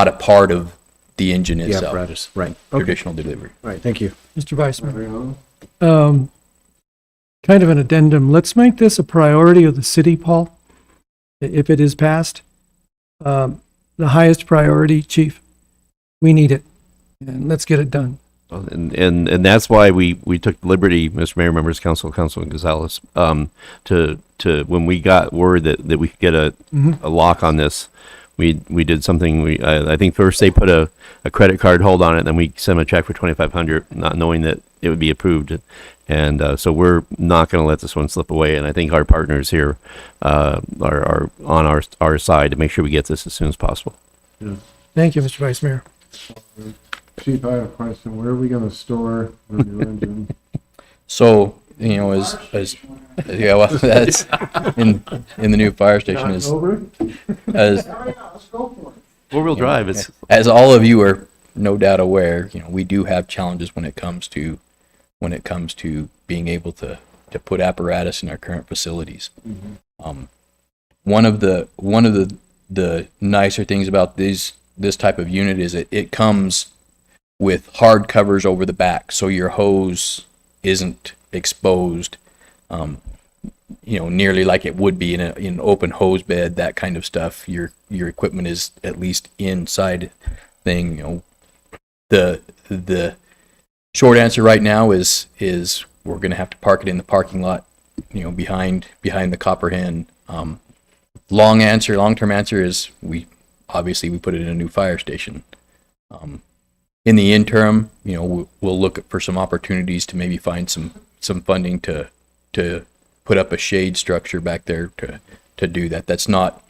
a part of the engine The itself. apparatus, right. Okay, Traditional delivery. right, thank you. Mr. Vice Mayor. Mariano? Kind of an addendum. Let's make this a priority of the city, Paul, if it is passed. The highest priority, Chief. We need it. And let's get it done. And that's why we took the liberty, Mr. Mayor, members, Councilman Gonzalez, to when we got word that we could get a lock on this, we did something. I think first they put a credit card hold on it, then we sent them a check for $2,500, not knowing that it would be approved. And so we're not going to let this one slip away. And I think our partners here are on our side to make sure we get this as soon as possible. Thank you, Mr. Vice Mayor. Chief, I have a question. Where are we going to store the new engine? So, as yeah, well, that's in the new fire station is Over? as Four-wheel drive is as all of you are no doubt aware, we do have challenges when it comes to being able to put apparatus in our current facilities. One of the nicer things about this type of unit is it comes with hard covers over the back, so your hose isn't exposed, nearly like it would be in an open hose bed, that kind of stuff. Your equipment is at least inside thing. The short answer right now is we're going to have to park it in the parking lot, behind the Copper Hen. Long-term answer is we put it in a new fire station. In the interim, we'll look for some opportunities to maybe find some funding to put up a shade structure back there to do that. That's not,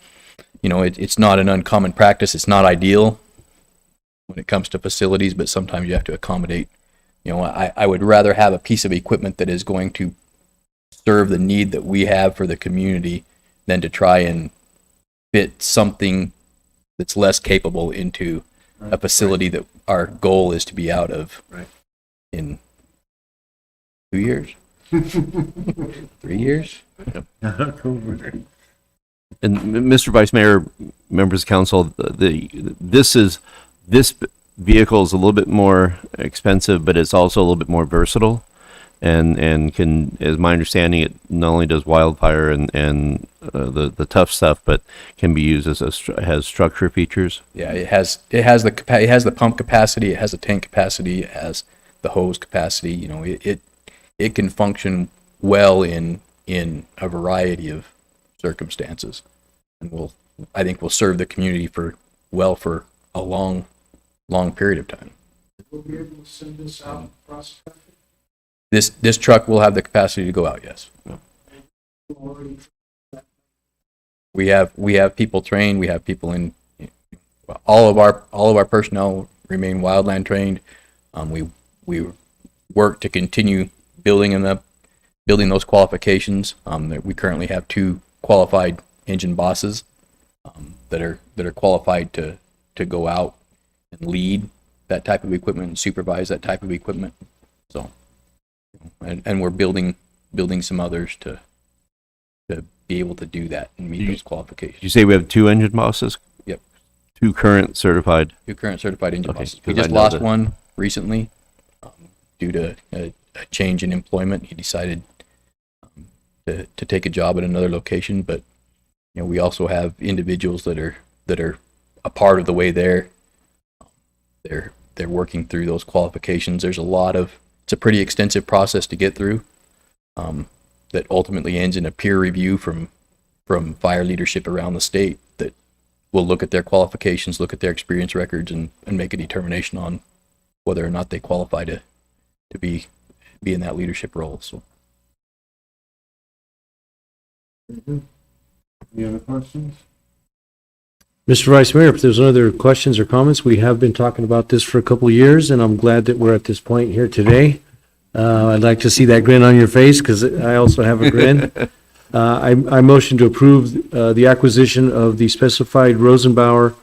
it's not an uncommon practice. It's not ideal when it comes to facilities, but sometimes you have to accommodate. I would rather have a piece of equipment that is going to serve the need that we have for the community than to try and fit something that's less capable into a facility that our goal is to be out of Right. in 2 years, 3 years. And Mr. Vice Mayor, members of council, this vehicle is a little bit more expensive, but it's also a little bit more versatile, and can, as my understanding, it not only does wildfire and the tough stuff, but can be used as has structure features. Yeah, it has the pump capacity, it has the tank capacity, it has the hose capacity. You know, it can function well in a variety of circumstances, and I think will serve the community for a long period of time. We'll be able to send this out across the country. This truck will have the capacity to go out. Yes, we have people trained. We have people in. All of our personnel remain wildland trained. We work to continue building them up, building those qualifications. We currently have 2 qualified engine bosses that are qualified to go out and lead that type of equipment and supervise that type of equipment. So, and we're building some others to be able to do that and meet those qualifications. Did you say we have 2 engine bosses? Yep. 2 current certified. 2 current certified engine Okay, bosses. We 'cause I just know lost that- one recently due to a change in employment. He decided to take a job at another location, but you know, we also have individuals that are a part of the way there. They're working through those qualifications. It's a pretty extensive process to get through, that ultimately ends in a peer review from fire leadership around the state that will look at their qualifications, look at their experience records, and make a determination on whether or not they qualify to be in that leadership role. So. Any other questions? Mr. Vice Mayor, if there's no other questions or comments, we have been talking about this for a couple of years, and I'm glad that we're at this point here today. I'd like to see that grin on your face, because I also have a grin. I motion to approve the acquisition of the specified Rosenbauer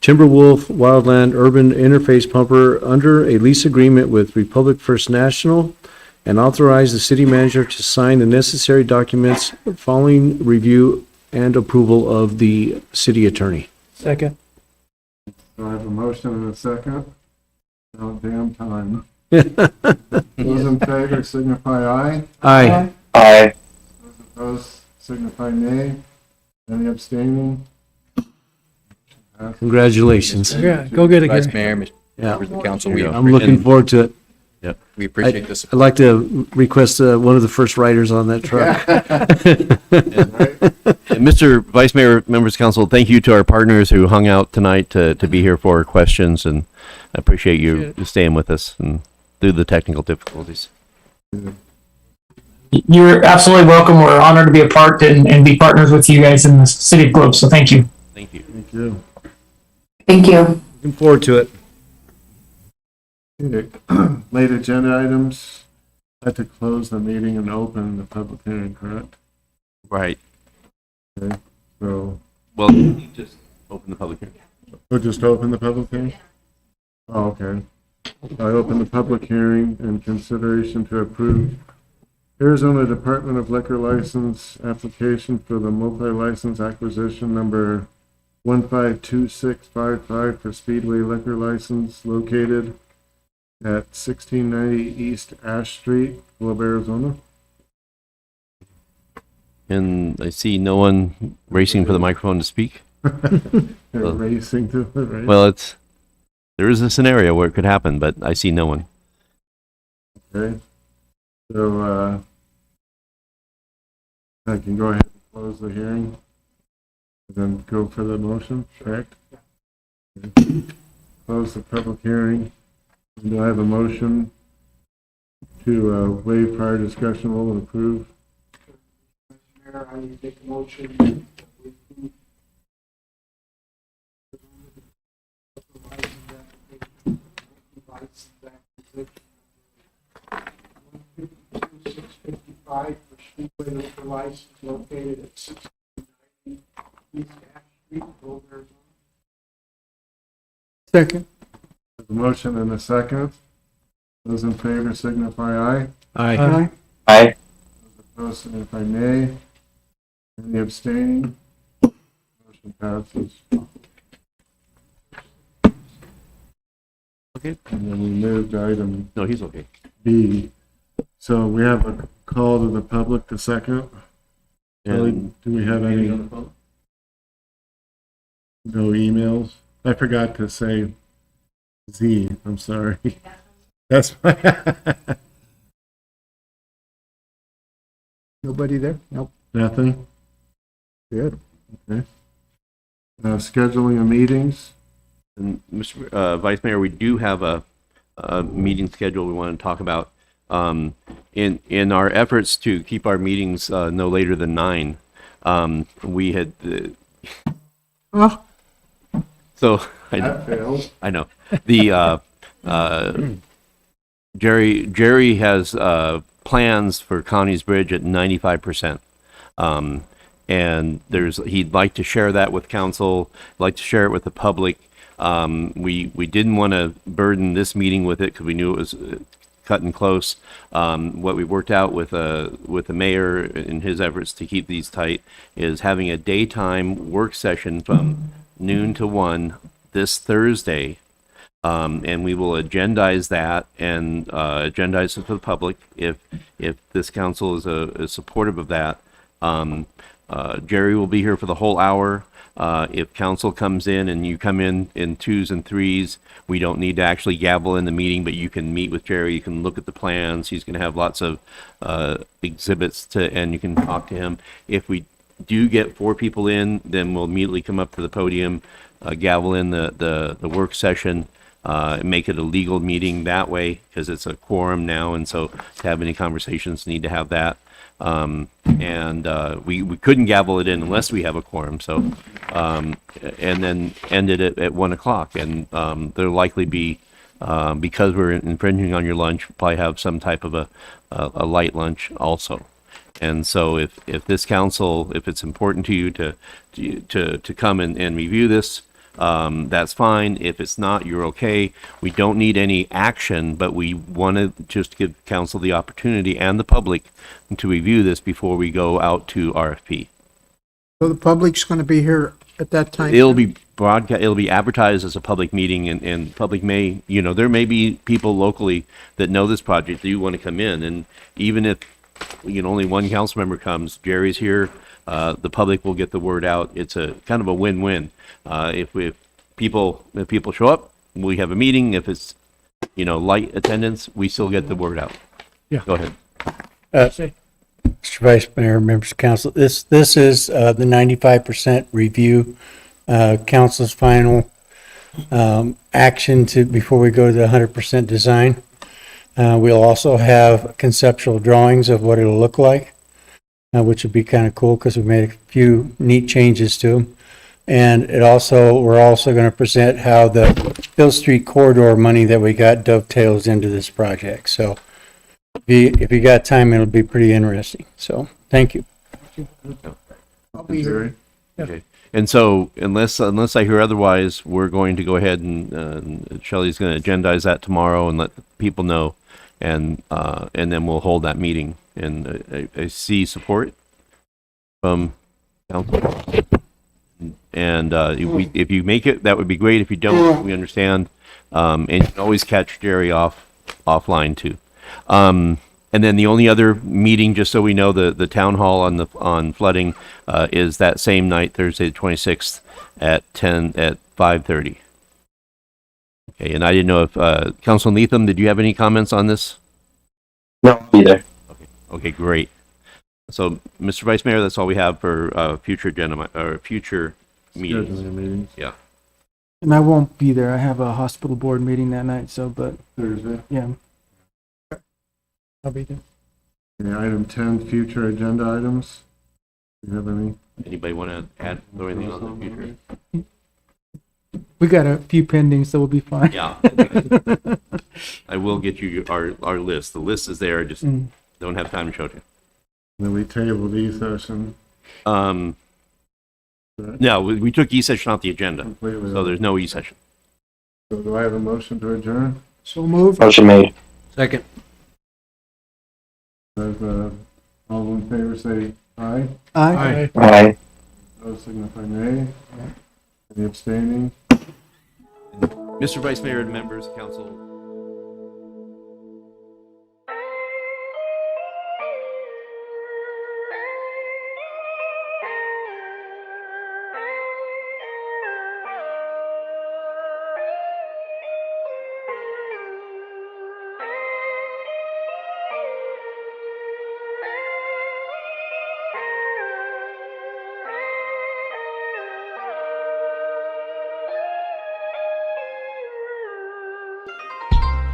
Timberwolf Wildland Urban Interface Pumper under a lease agreement with Republic First National, and authorize the city manager to sign the necessary documents following review and approval of the city attorney. Second. Do I have a motion and a second? Oh, damn time. Those in favor signify aye. Aye. Aye. Those opposed signify nay. Any abstaining? Congratulations. Yeah, go get it, Vice Gary. Mayor, Yeah. members of the council, I'm looking forward to it. we appreciate this. I'd like to request one of the first riders on that truck. And Mr. Vice Mayor, members of council, thank you to our partners who hung out tonight to be here for questions, and I appreciate you staying with us and through the technical difficulties. You're absolutely welcome. We're honored to be a part and be partners with you guys in the city of Globe. So thank you. Thank you. Thank you. Thank you. Looking forward to it. Okay. Late agenda items. I had to close the meeting and open the public hearing, correct? Right. Okay. So Well, you just open the public hearing. we'll just open the public hearing? Oh, okay. I open the public hearing in consideration to approve Arizona Department of Liquor License application for the multi-license acquisition number 152655 for Speedway Liquor License located at 1690 East Ash Street, Globe, Arizona. And I see no one racing for the microphone to speak. They're Well- racing to it, right? Well, there is a scenario where it could happen, but I see no one. Okay. So, I can go ahead and close the hearing. And then go for the motion, correct? Okay. Close the public hearing. And do I have a motion to waive prior discussion rule and approve? Mayor, I make a motion that we approve $655 for Speedway liquor license located at 1690 East Ash Street, Globe, Arizona. Second. There's a motion and a second. Those in favor signify aye. Aye. Aye. Opposed signify nay. Any abstaining? Motion passes. Okay. And then we move to item No, he's okay. B. So we have a call to the public to second. Kelly, And do we have any? No emails? I forgot to say Z, I'm sorry. That's my. Nobody there? Nope. Nothing? Good. Okay. Scheduling of meetings? And Mr. Vice Mayor, we do have a meeting schedule we want to talk about. In our efforts to keep our meetings no later than 9, we had. Oh. So I That failed. I know the Jerry has plans for Connie's Bridge at 95%. And he'd like to share that with council, like to share it with the public. We didn't want to burden this meeting with it because we knew it was cutting close. What we worked out with the mayor in his efforts to keep these tight is having a daytime work session from noon to 1 this Thursday. And we will agendize that and agendize it for the public if this council is supportive of that. Jerry will be here for the whole hour. If council comes in and you come in 2s and 3s, we don't need to actually gavel in the meeting, but you can meet with Jerry. You can look at the plans. He's going to have lots of exhibits and you can talk to him. If we do get 4 people in, then we'll immediately come up to the podium, gavel in the work session, and make it a legal meeting that way because it's a quorum now. And so to have any conversations, need to have that. We couldn't gavel it in unless we have a quorum. So, and then ended it at 1 o'clock. And there'll likely be, because we're infringing on your lunch, we'll probably have some type of a light lunch also. And so if this council, if it's important to you to come and review this, that's fine. If it's not, you're okay. We don't need any action, but we want to just give council the opportunity and the public to review this before we go out to RFP. So the public's going to be here at that time? It'll be broadcast, it'll be advertised as a public meeting and public may, there may be people locally that know this project that you want to come in. And even if, only one council member comes, Jerry's here, the public will get the word out. It's a kind of a win-win. If people show up, we have a meeting. If it's, light attendance, we still get the word out. Yeah. Go ahead. Mr. Vice Mayor, members of council, this is the 95% review, council's final action before we go to the 100% design. We'll also have conceptual drawings of what it'll look like, which would be kind of cool because we made a few neat changes to them. And we're also going to present how the Hill Street corridor money that we got dovetails into this project. So if you got time, it'll be pretty interesting. So thank you. I'll be here. Okay. And so unless I hear otherwise, we're going to go ahead and Shelley's going to agendize that tomorrow and let people know. And then we'll hold that meeting. And I see support from council. And if you make it, that would be great. If you don't, we understand. And you can always catch Jerry offline too. And then the only other meeting, just so we know, the town hall on flooding is that same night, Thursday the 26th at 5:30. Okay, and I didn't know if Councilman Leatham, did you have any comments on this? No, I'll be there. Okay, great. So, Mr. Vice Mayor, that's all we have for future agenda or future meetings. Scheduling meetings. Yeah. And I won't be there. I have a hospital board meeting that night, but Thursday. yeah. I'll be there. Okay, item 10, future agenda items. Do you have any? Anybody want to add or anything on the future? We got a few pending, so we'll be fine. Yeah. I will get you our list. The list is there. I just don't have time to show it to you. Then we tabled E-session. No, we took E-session off the agenda, Completely. so there's no E-session. So do I have a motion to adjourn? So moved. Motion made. Second. As, all in favor say aye. Aye. Aye. Those signify nay. Any abstaining? Mr. Vice Mayor and members of council,